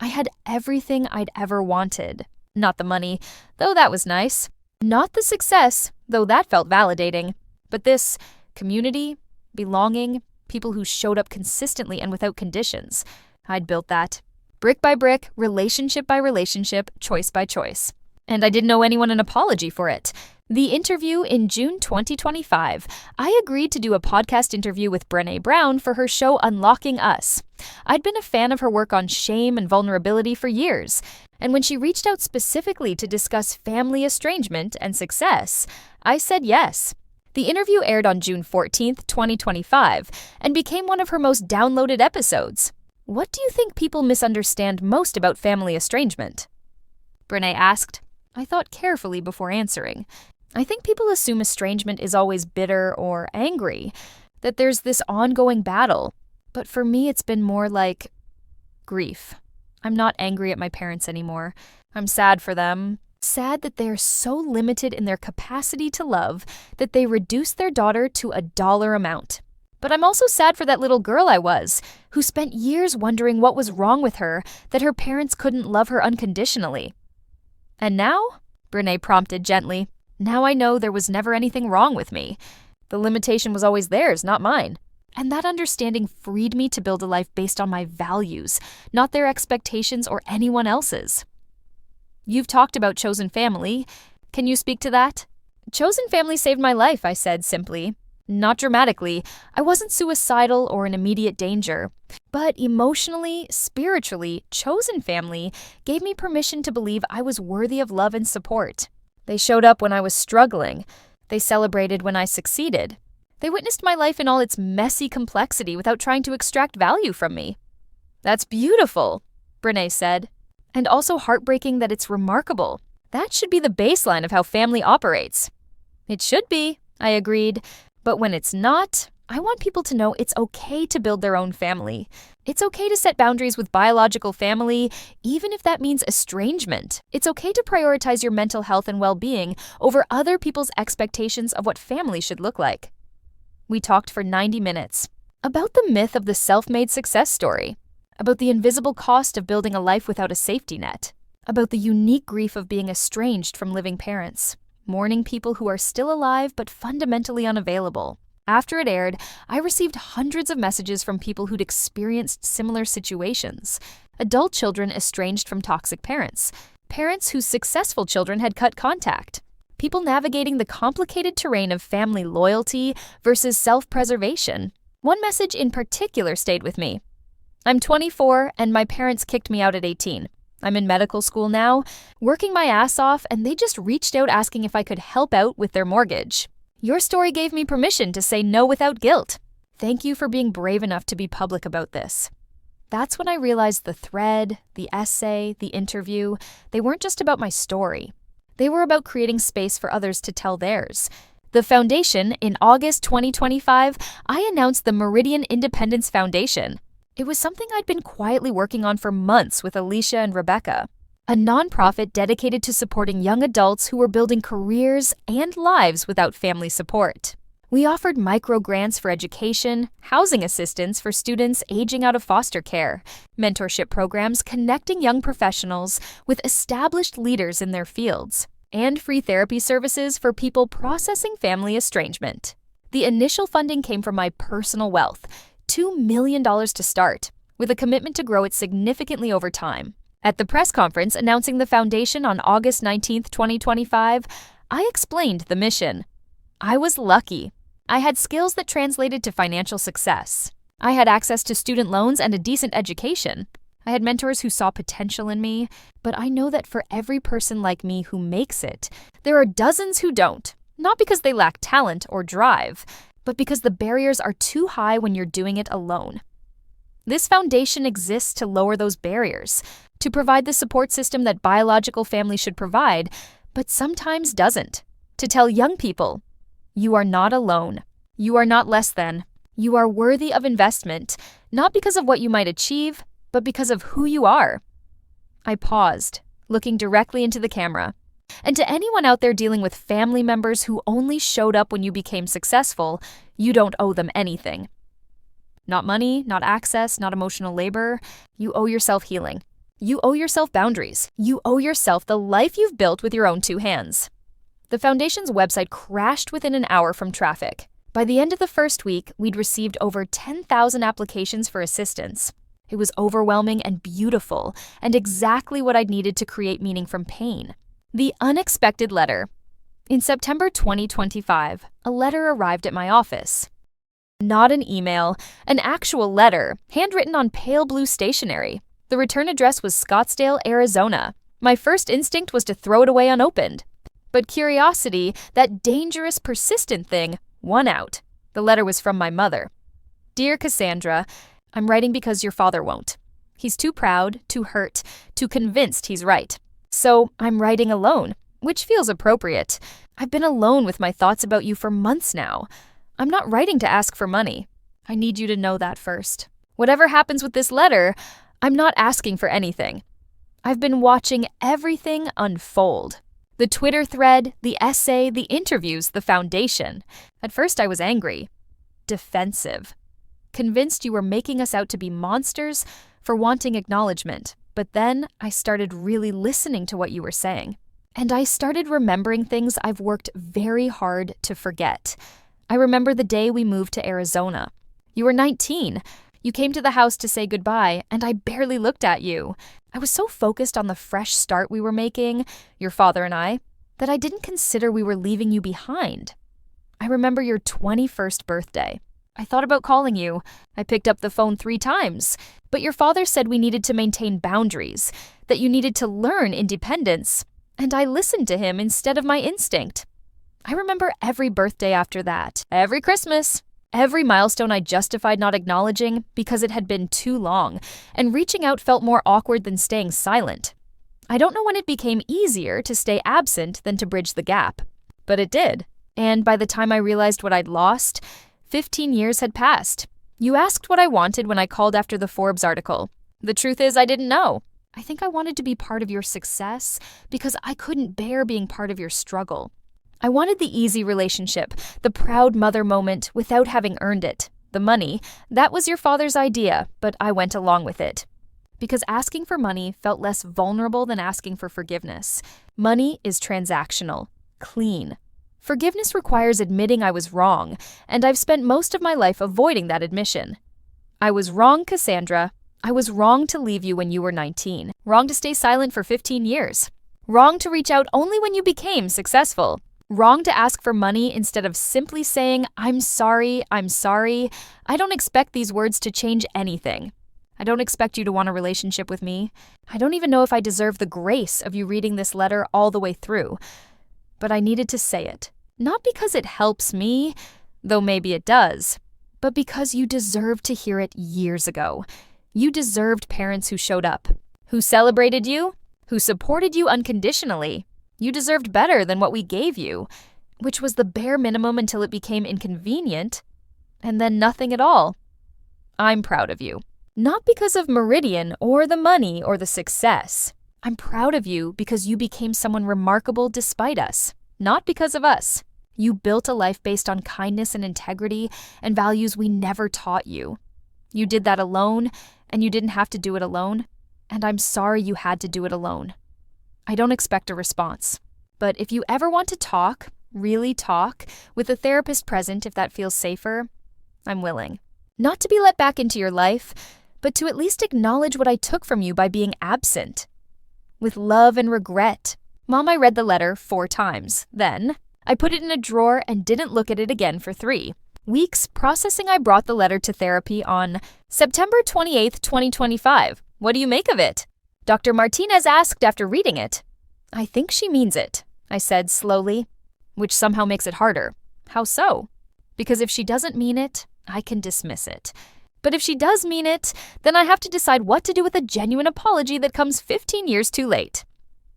I had everything I'd ever wanted. Not the money, though that was nice. Not the success, though that felt validating. But this community, belonging, people who showed up consistently and without conditions. I'd built that. Brick by brick, relationship by relationship, choice by choice. And I didn't owe anyone an apology for it. The interview in June 2025, I agreed to do a podcast interview with Brené Brown for her show Unlocking Us. I'd been a fan of her work on shame and vulnerability for years, and when she reached out specifically to discuss family estrangement and success, I said yes. The interview aired on June 14th, 2025, and became one of her most downloaded episodes. What do you think people misunderstand most about family estrangement? Brené asked. I thought carefully before answering. I think people assume estrangement is always bitter or angry, that there's this ongoing battle. But for me, it's been more like grief. I'm not angry at my parents anymore. I'm sad for them. Sad that they're so limited in their capacity to love that they reduced their daughter to a dollar amount. But I'm also sad for that little girl I was, who spent years wondering what was wrong with her, that her parents couldn't love her unconditionally. And now? Brené prompted gently. Now I know there was never anything wrong with me. The limitation was always theirs, not mine. And that understanding freed me to build a life based on my values, not their expectations or anyone else's. You've talked about chosen family. Can you speak to that? Chosen family saved my life, I said simply. Not dramatically. I wasn't suicidal or in immediate danger. But emotionally, spiritually, chosen family gave me permission to believe I was worthy of love and support. They showed up when I was struggling. They celebrated when I succeeded. They witnessed my life in all its messy complexity without trying to extract value from me. That's beautiful, Brené said. And also heartbreaking that it's remarkable. That should be the baseline of how family operates. It should be, I agreed. But when it's not, I want people to know it's okay to build their own family. It's okay to set boundaries with biological family, even if that means estrangement. It's okay to prioritize your mental health and well-being over other people's expectations of what family should look like. We talked for 90 minutes about the myth of the self-made success story, about the invisible cost of building a life without a safety net, about the unique grief of being estranged from living parents, mourning people who are still alive but fundamentally unavailable. After it aired, I received hundreds of messages from people who'd experienced similar situations. Adult children estranged from toxic parents, parents whose successful children had cut contact, people navigating the complicated terrain of family loyalty versus self-preservation. One message in particular stayed with me. I'm 24 and my parents kicked me out at 18. I'm in medical school now, working my ass off, and they just reached out asking if I could help out with their mortgage. Your story gave me permission to say no without guilt. Thank you for being brave enough to be public about this. That's when I realized the thread, the essay, the interview, they weren't just about my story. They were about creating space for others to tell theirs. The foundation, in August 2025, I announced the Meridian Independence Foundation. It was something I'd been quietly working on for months with Alicia and Rebecca, a nonprofit dedicated to supporting young adults who were building careers and lives without family support. We offered micro grants for education, housing assistance for students aging out of foster care, mentorship programs connecting young professionals with established leaders in their fields, and free therapy services for people processing family estrangement. The initial funding came from my personal wealth, $2 million to start, with a commitment to grow it significantly over time. At the press conference announcing the foundation on August 19, 2025, I explained the mission. I was lucky. I had skills that translated to financial success. I had access to student loans and a decent education. I had mentors who saw potential in me, but I know that for every person like me who makes it, there are dozens who don't, not because they lack talent or drive, but because the barriers are too high when you're doing it alone. This foundation exists to lower those barriers, to provide the support system that biological family should provide, but sometimes doesn't. To tell young people, you are not alone. You are not less than. You are worthy of investment, not because of what you might achieve, but because of who you are. I paused, looking directly into the camera. And to anyone out there dealing with family members who only showed up when you became successful, you don't owe them anything. Not money, not access, not emotional labor. You owe yourself healing. You owe yourself boundaries. You owe yourself the life you've built with your own two hands. The foundation's website crashed within an hour from traffic. By the end of the first week, we'd received over 10,000 applications for assistance. It was overwhelming and beautiful, and exactly what I'd needed to create meaning from pain. The unexpected letter. In September 2025, a letter arrived at my office. Not an email, an actual letter, handwritten on pale blue stationery. The return address was Scottsdale, Arizona. My first instinct was to throw it away unopened. But curiosity, that dangerous, persistent thing, won out. The letter was from my mother. Dear Cassandra, I'm writing because your father won't. He's too proud, too hurt, too convinced he's right. So I'm writing alone, which feels appropriate. I've been alone with my thoughts about you for months now. I'm not writing to ask for money. I need you to know that first. Whatever happens with this letter, I'm not asking for anything. I've been watching everything unfold. The Twitter thread, the essay, the interviews, the foundation. At first I was angry, defensive, convinced you were making us out to be monsters for wanting acknowledgement. But then I started really listening to what you were saying. And I started remembering things I've worked very hard to forget. I remember the day we moved to Arizona. You were 19. You came to the house to say goodbye, and I barely looked at you. I was so focused on the fresh start we were making, your father and I, that I didn't consider we were leaving you behind. I remember your 21st birthday. I thought about calling you. I picked up the phone 3 times, but your father said we needed to maintain boundaries, that you needed to learn independence, and I listened to him instead of my instinct. I remember every birthday after that, every Christmas, every milestone I justified not acknowledging because it had been too long, and reaching out felt more awkward than staying silent. I don't know when it became easier to stay absent than to bridge the gap, but it did. And by the time I realized what I'd lost, 15 years had passed. You asked what I wanted when I called after the Forbes article. The truth is, I didn't know. I think I wanted to be part of your success because I couldn't bear being part of your struggle. I wanted the easy relationship, the proud mother moment without having earned it. The money, that was your father's idea, but I went along with it. Because asking for money felt less vulnerable than asking for forgiveness. Money is transactional, clean. Forgiveness requires admitting I was wrong, and I've spent most of my life avoiding that admission. I was wrong, Cassandra. I was wrong to leave you when you were 19. Wrong to stay silent for 15 years. Wrong to reach out only when you became successful. Wrong to ask for money instead of simply saying, I'm sorry, I'm sorry. I don't expect these words to change anything. I don't expect you to want a relationship with me. I don't even know if I deserve the grace of you reading this letter all the way through. But I needed to say it. Not because it helps me, though maybe it does, but because you deserved to hear it years ago. You deserved parents who showed up, who celebrated you, who supported you unconditionally. You deserved better than what we gave you, which was the bare minimum until it became inconvenient, and then nothing at all. I'm proud of you. Not because of Meridian or the money or the success. I'm proud of you because you became someone remarkable despite us, not because of us. You built a life based on kindness and integrity and values we never taught you. You did that alone, and you didn't have to do it alone, and I'm sorry you had to do it alone. I don't expect a response, but if you ever want to talk, really talk, with a therapist present if that feels safer, I'm willing. Not to be let back into your life, but to at least acknowledge what I took from you by being absent. With love and regret. Mom, I read the letter 4 times. Then, I put it in a drawer and didn't look at it again for 3 weeks, processing. I brought the letter to therapy on September 28th, 2025. What do you make of it? Dr. Martinez asked after reading it. I think she means it, I said slowly, which somehow makes it harder. How so? Because if she doesn't mean it, I can dismiss it. But if she does mean it, then I have to decide what to do with a genuine apology that comes 15 years too late.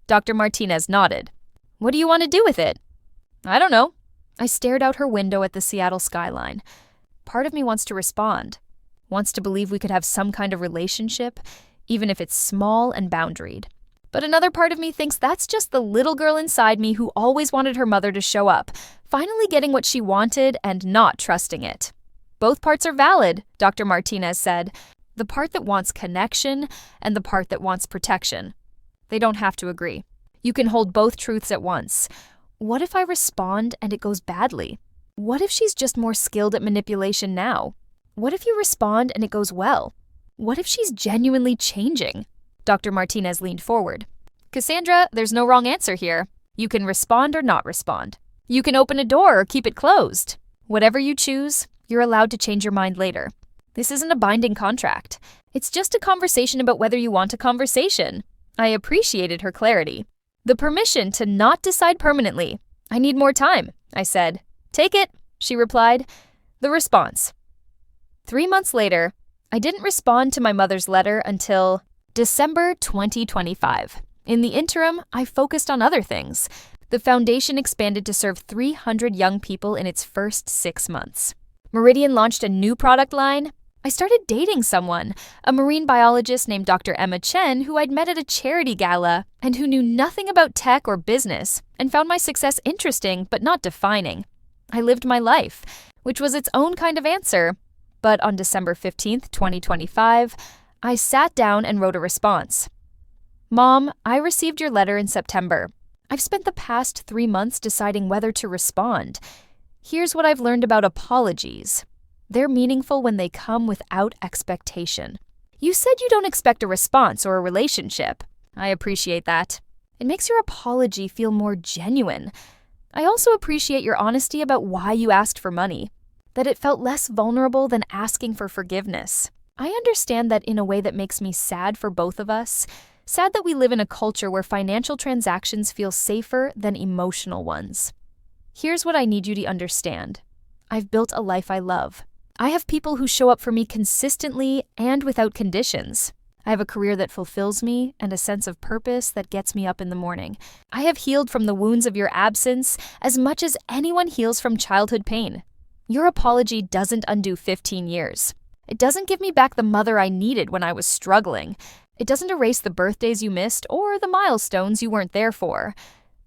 Dr. Martinez nodded. What do you want to do with it? I don't know. I stared out her window at the Seattle skyline. part of me wants to respond, wants to believe we could have some kind of relationship, even if it's small and boundaried. But another part of me thinks that's just the little girl inside me who always wanted her mother to show up, finally getting what she wanted and not trusting it. Both parts are valid, Dr. Martinez said. The part that wants connection and the part that wants protection. They don't have to agree. You can hold both truths at once. What if I respond and it goes badly? What if she's just more skilled at manipulation now? What if you respond and it goes well? What if she's genuinely changing? Dr. Martinez leaned forward. Cassandra, there's no wrong answer here. You can respond or not respond. You can open a door or keep it closed. Whatever you choose, you're allowed to change your mind later. This isn't a binding contract. It's just a conversation about whether you want a conversation. I appreciated her clarity. The permission to not decide permanently. I need more time, I said. Take it, she replied. The response. 3 months later, I didn't respond to my mother's letter until December 2025. In the interim, I focused on other things. The foundation expanded to serve 300 young people in its first 6 months. Meridian launched a new product line. I started dating someone, a marine biologist named Dr. Emma Chen, who I'd met at a charity gala and who knew nothing about tech or business and found my success interesting but not defining. I lived my life, which was its own kind of answer. But on December 15th, 2025, I sat down and wrote a response. Mom, I received your letter in September. I've spent the past 3 months deciding whether to respond. Here's what I've learned about apologies. They're meaningful when they come without expectation. You said you don't expect a response or a relationship. I appreciate that. It makes your apology feel more genuine. I also appreciate your honesty about why you asked for money, that it felt less vulnerable than asking for forgiveness. I understand that in a way that makes me sad for both of us, sad that we live in a culture where financial transactions feel safer than emotional ones. Here's what I need you to understand. I've built a life I love. I have people who show up for me consistently and without conditions. I have a career that fulfills me and a sense of purpose that gets me up in the morning. I have healed from the wounds of your absence as much as anyone heals from childhood pain. Your apology doesn't undo 15 years. It doesn't give me back the mother I needed when I was struggling. It doesn't erase the birthdays you missed or the milestones you weren't there for.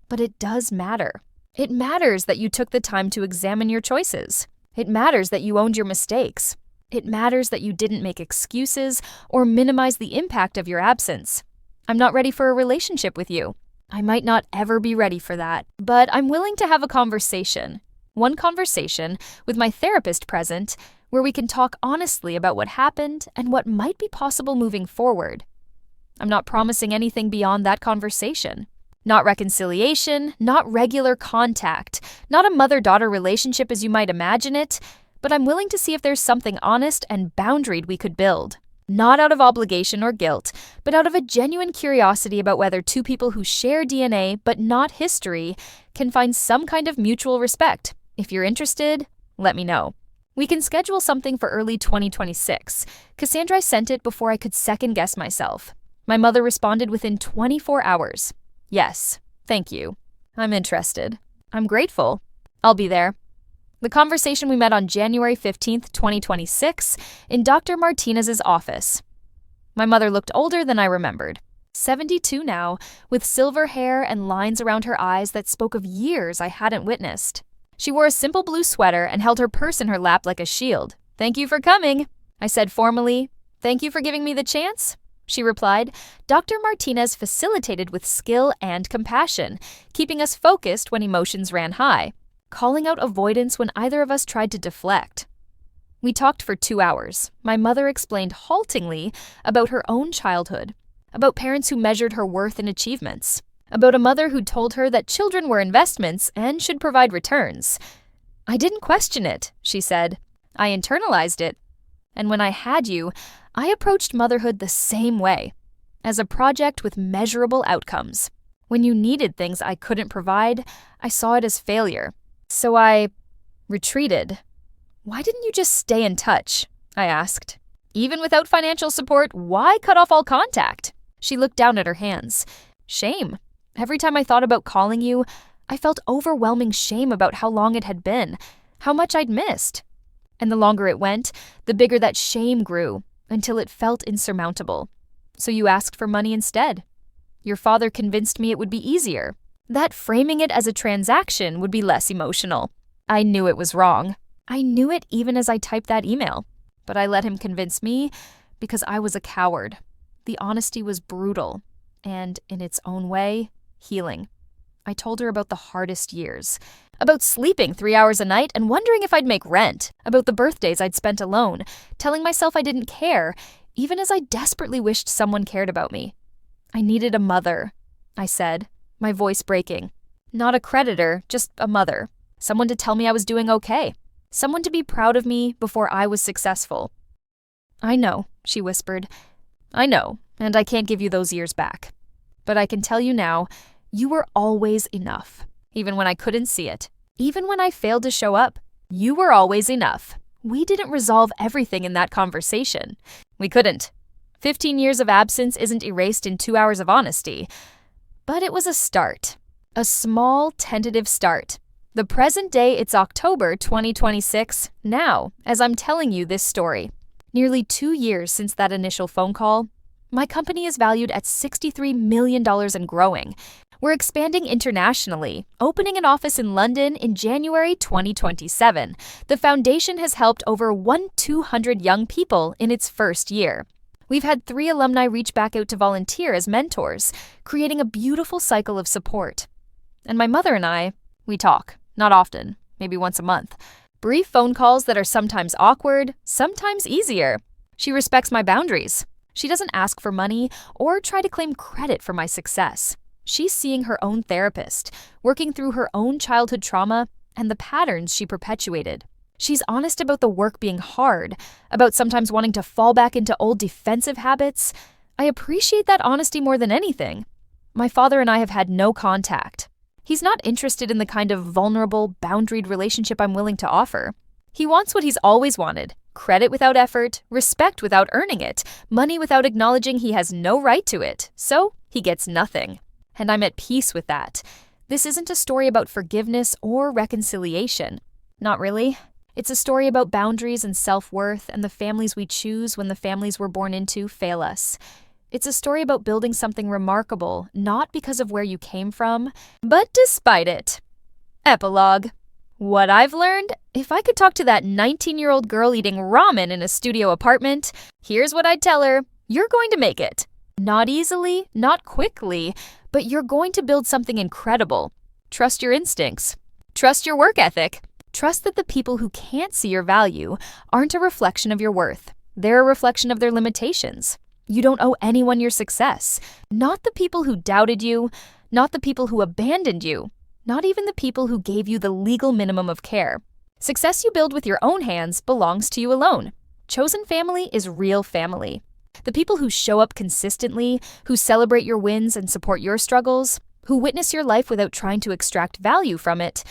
But it does matter. It matters that you took the time to examine your choices. It matters that you owned your mistakes. It matters that you didn't make excuses or minimize the impact of your absence. I'm not ready for a relationship with you. I might not ever be ready for that, but I'm willing to have a conversation. One conversation with my therapist present, where we can talk honestly about what happened and what might be possible moving forward. I'm not promising anything beyond that conversation. Not reconciliation, not regular contact, not a mother-daughter relationship as you might imagine it, but I'm willing to see if there's something honest and boundaried we could build. Not out of obligation or guilt, but out of a genuine curiosity about whether two people who share DNA but not history can find some kind of mutual respect. If you're interested, let me know. We can schedule something for early 2026. Cassandra sent it before I could second-guess myself. My mother responded within 24 hours. Yes, thank you. I'm interested. I'm grateful. I'll be there. The conversation we met on January 15th, 2026, in Dr. Martinez's office. My mother looked older than I remembered. 72 now, with silver hair and lines around her eyes that spoke of years I hadn't witnessed. She wore a simple blue sweater and held her purse in her lap like a shield. Thank you for coming, I said formally. Thank you for giving me the chance, she replied. Dr. Martinez facilitated with skill and compassion, keeping us focused when emotions ran high, calling out avoidance when either of us tried to deflect. We talked for 2 hours. My mother explained haltingly about her own childhood, about parents who measured her worth in achievements, about a mother who told her that children were investments and should provide returns. I didn't question it, she said. I internalized it. And when I had you, I approached motherhood the same way, as a project with measurable outcomes. When you needed things I couldn't provide, I saw it as failure. So I retreated. Why didn't you just stay in touch? I asked. Even without financial support, why cut off all contact? She looked down at her hands. Shame. Every time I thought about calling you, I felt overwhelming shame about how long it had been, how much I'd missed. And the longer it went, the bigger that shame grew, until it felt insurmountable. So you asked for money instead. Your father convinced me it would be easier, that framing it as a transaction would be less emotional. I knew it was wrong. I knew it even as I typed that email. But I let him convince me because I was a coward. The honesty was brutal and, in its own way, healing. I told her about the hardest years, about sleeping 3 hours a night and wondering if I'd make rent, about the birthdays I'd spent alone, telling myself I didn't care, even as I desperately wished someone cared about me. I needed a mother, I said, my voice breaking. Not a creditor, just a mother. Someone to tell me I was doing okay. Someone to be proud of me before I was successful. I know, she whispered. I know, and I can't give you those years back. But I can tell you now, you were always enough. Even when I couldn't see it. Even when I failed to show up. You were always enough. We didn't resolve everything in that conversation. We couldn't. 15 years of absence isn't erased in 2 hours of honesty. But it was a start. A small, tentative start. The present day, it's October 2026, now, as I'm telling you this story. Nearly 2 years since that initial phone call, my company is valued at $63 million and growing. We're expanding internationally, opening an office in London in January 2027. The foundation has helped over 200 young people in its first year. We've had 3 alumni reach back out to volunteer as mentors, creating a beautiful cycle of support. And my mother and I, we talk, not often, maybe once a month. Brief phone calls that are sometimes awkward, sometimes easier. She respects my boundaries. She doesn't ask for money or try to claim credit for my success. She's seeing her own therapist, working through her own childhood trauma and the patterns she perpetuated. She's honest about the work being hard, about sometimes wanting to fall back into old defensive habits. I appreciate that honesty more than anything. My father and I have had no contact. He's not interested in the kind of vulnerable, boundaried relationship I'm willing to offer. He wants what he's always wanted: credit without effort, respect without earning it, money without acknowledging he has no right to it. So he gets nothing. And I'm at peace with that. This isn't a story about forgiveness or reconciliation. Not really. It's a story about boundaries and self-worth and the families we choose when the families we're born into fail us. It's a story about building something remarkable, not because of where you came from, but despite it. Epilogue. What I've learned? If I could talk to that 19-year-old girl eating ramen in a studio apartment, here's what I'd tell her. You're going to make it. Not easily, not quickly, but you're going to build something incredible. Trust your instincts. Trust your work ethic. Trust that the people who can't see your value aren't a reflection of your worth. They're a reflection of their limitations. You don't owe anyone your success. Not the people who doubted you, not the people who abandoned you, not even the people who gave you the legal minimum of care. Success you build with your own hands belongs to you alone. Chosen family is real family. The people who show up consistently, who celebrate your wins and support your struggles, who witness your life without trying to extract value from it,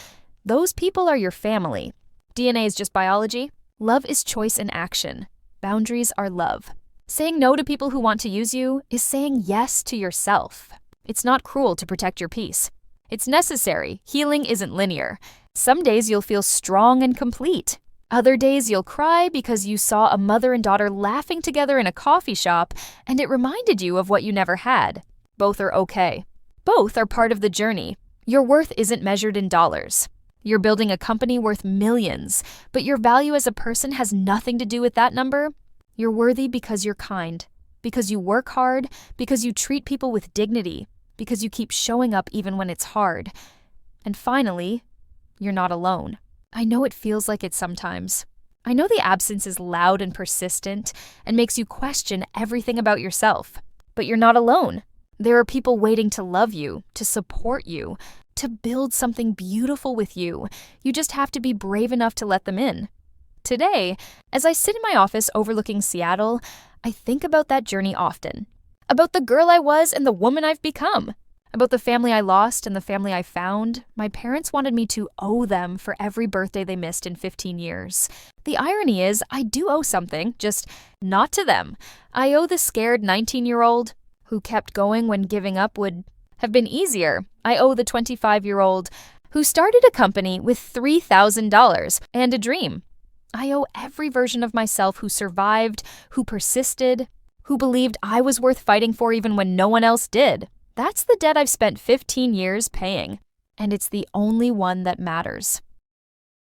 those people are your family. DNA is just biology. Love is choice in action. Boundaries are love. Saying no to people who want to use you is saying yes to yourself. It's not cruel to protect your peace. It's necessary. Healing isn't linear. Some days you'll feel strong and complete. Other days you'll cry because you saw a mother and daughter laughing together in a coffee shop and it reminded you of what you never had. Both are okay. Both are part of the journey. Your worth isn't measured in dollars. You're building a company worth millions, but your value as a person has nothing to do with that number. You're worthy because you're kind, because you work hard, because you treat people with dignity, because you keep showing up even when it's hard. And finally, you're not alone. I know it feels like it sometimes. I know the absence is loud and persistent and makes you question everything about yourself. But you're not alone. There are people waiting to love you, to support you, to build something beautiful with you. You just have to be brave enough to let them in. Today, as I sit in my office overlooking Seattle, I think about that journey often. About the girl I was and the woman I've become. About the family I lost and the family I found. My parents wanted me to owe them for every birthday they missed in 15 years. The irony is, I do owe something, just not to them. I owe the scared 19-year-old who kept going when giving up would have been easier. I owe the 25-year-old who started a company with $3,000 and a dream. I owe every version of myself who survived, who persisted, who believed I was worth fighting for even when no one else did. That's the debt I've spent 15 years paying. And it's the only one that matters.